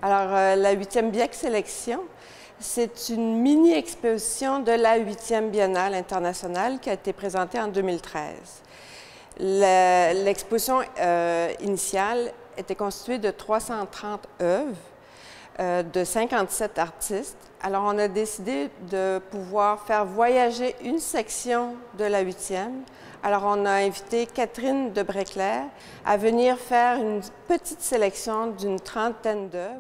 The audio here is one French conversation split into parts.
Alors, la 8e Biec Sélection, c'est une mini-exposition de la 8e Biennale internationale qui a été présentée en 2013. L'exposition initiale était constituée de 330 œuvres de 57 artistes. Alors, on a décidé de pouvoir faire voyager une section de la 8e. Alors, on a invité Catherine de Bréclair à venir faire une petite sélection d'une trentaine d'œuvres.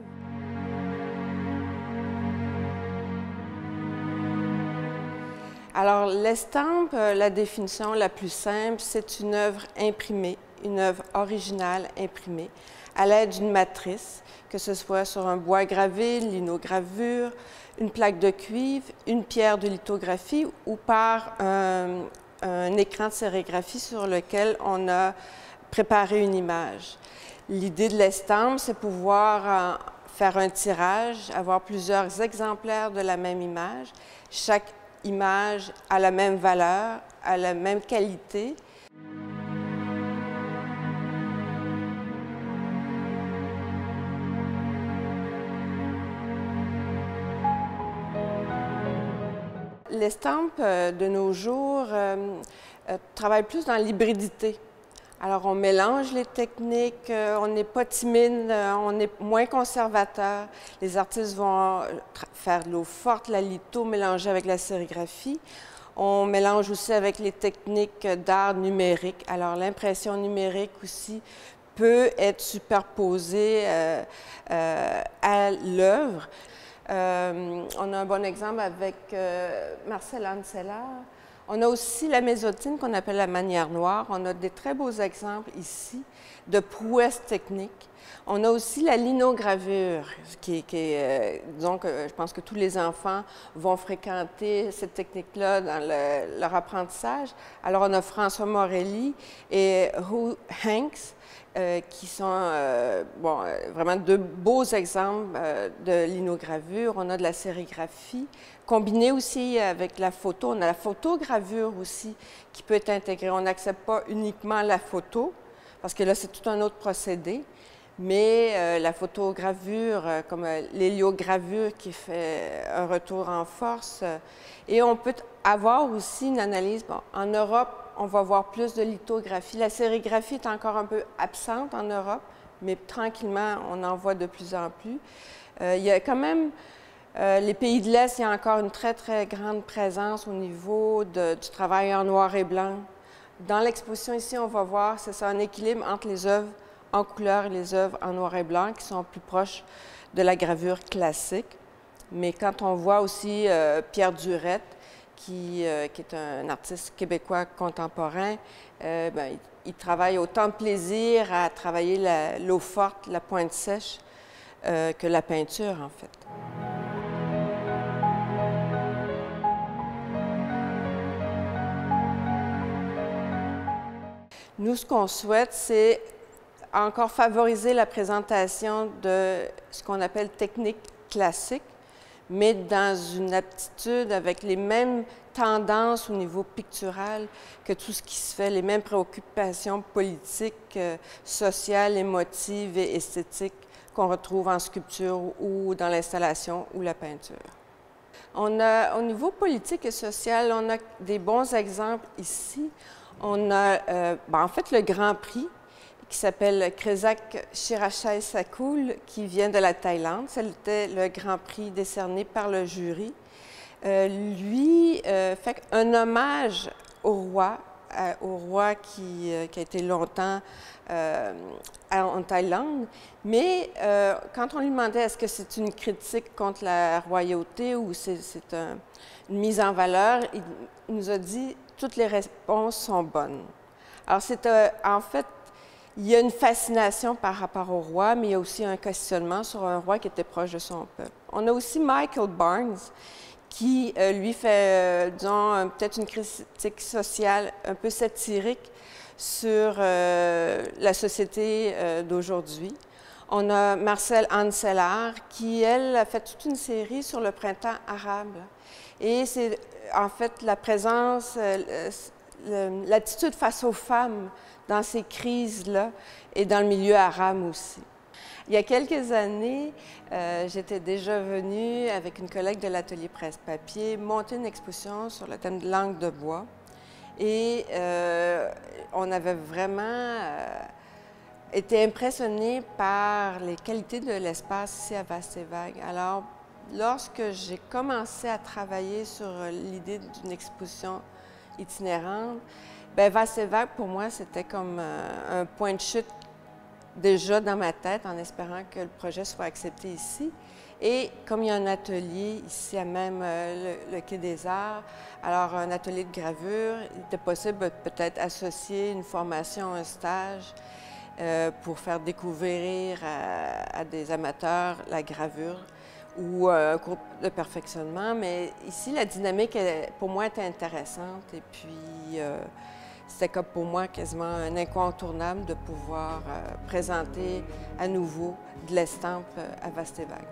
Alors, l'estampe, la définition la plus simple, c'est une œuvre imprimée, une œuvre originale imprimée à l'aide d'une matrice, que ce soit sur un bois gravé, une linogravure, une plaque de cuivre, une pierre de lithographie ou par un écran de sérigraphie sur lequel on a préparé une image. L'idée de l'estampe, c'est pouvoir faire un tirage, avoir plusieurs exemplaires de la même image. Chaque image a la même valeur, a la même qualité. L'estampe, de nos jours, travaille plus dans l'hybridité. Alors, on mélange les techniques, on n'est pas timide, on est moins conservateur. Les artistes vont faire de l'eau forte, la litho mélangée avec la sérigraphie. On mélange aussi avec les techniques d'art numérique. Alors, l'impression numérique aussi peut être superposée à l'œuvre. On a un bon exemple avec Marcel Ancelar. On a aussi la mésotine qu'on appelle la manière noire. On a des très beaux exemples ici de prouesses techniques. On a aussi la linogravure, disons que je pense que tous les enfants vont fréquenter cette technique-là dans leur apprentissage. Alors, on a François Morelli et Hugh Hanks, qui sont vraiment deux beaux exemples de linogravure. On a de la sérigraphie, combinée aussi avec la photo. On a la photogravure aussi qui peut être intégrée. On n'accepte pas uniquement la photo, parce que là, c'est tout un autre procédé. Mais la photogravure, comme l'héliogravure qui fait un retour en force. Et on peut avoir aussi une analyse. Bon, en Europe, on va voir plus de lithographie. La sérigraphie est encore un peu absente en Europe, mais tranquillement, on en voit de plus en plus. Il y a quand même, les pays de l'Est, il y a encore une très, très grande présence au niveau du travail en noir et blanc. Dans l'exposition ici, on va voir, c'est ça, un équilibre entre les œuvres en couleur et les œuvres en noir et blanc qui sont plus proches de la gravure classique. Mais quand on voit aussi Pierre Durette, qui est un artiste québécois contemporain, il travaille autant de plaisir à travailler l'eau forte, la pointe sèche, que la peinture, en fait. Nous, ce qu'on souhaite, c'est encore favoriser la présentation de ce qu'on appelle technique classique, mais dans une aptitude avec les mêmes tendances au niveau pictural que tout ce qui se fait, les mêmes préoccupations politiques, sociales, émotives et esthétiques qu'on retrouve en sculpture ou dans l'installation ou la peinture. On a, au niveau politique et social, on a des bons exemples ici. On a en fait le Grand Prix qui s'appelle Kresak Shirachai Sakul, qui vient de la Thaïlande. C'était le Grand Prix décerné par le jury. Lui fait un hommage au roi qui a été longtemps en Thaïlande. Mais quand on lui demandait est-ce que c'est une critique contre la royauté ou c'est une mise en valeur, il nous a dit toutes les réponses sont bonnes. Alors c'est en fait, il y a une fascination par rapport au roi, mais il y a aussi un questionnement sur un roi qui était proche de son peuple. On a aussi Michael Barnes, qui, lui, fait, disons, peut-être une critique sociale un peu satirique sur la société d'aujourd'hui. On a Marcel Ancelar, qui, elle, a fait toute une série sur le printemps arabe. Et c'est, en fait, la présence, l'attitude face aux femmes dans ces crises-là et dans le milieu arabe aussi. Il y a quelques années, j'étais déjà venue avec une collègue de l'atelier presse-papier monter une exposition sur le thème de langue de bois. Et on avait vraiment été impressionnés par les qualités de l'espace ici à Vastevague. Alors, lorsque j'ai commencé à travailler sur l'idée d'une exposition itinérante, bien, Vastevague, pour moi, c'était comme un point de chute déjà dans ma tête, en espérant que le projet soit accepté ici. Et comme il y a un atelier ici à même le Quai des Arts, alors un atelier de gravure, il était possible de peut-être associer une formation, un stage pour faire découvrir à des amateurs la gravure ou un cours de perfectionnement. Mais ici, la dynamique, pour moi, était intéressante. Et puis, c'était comme pour moi quasiment un incontournable de pouvoir présenter à nouveau de l'estampe à Vastevague.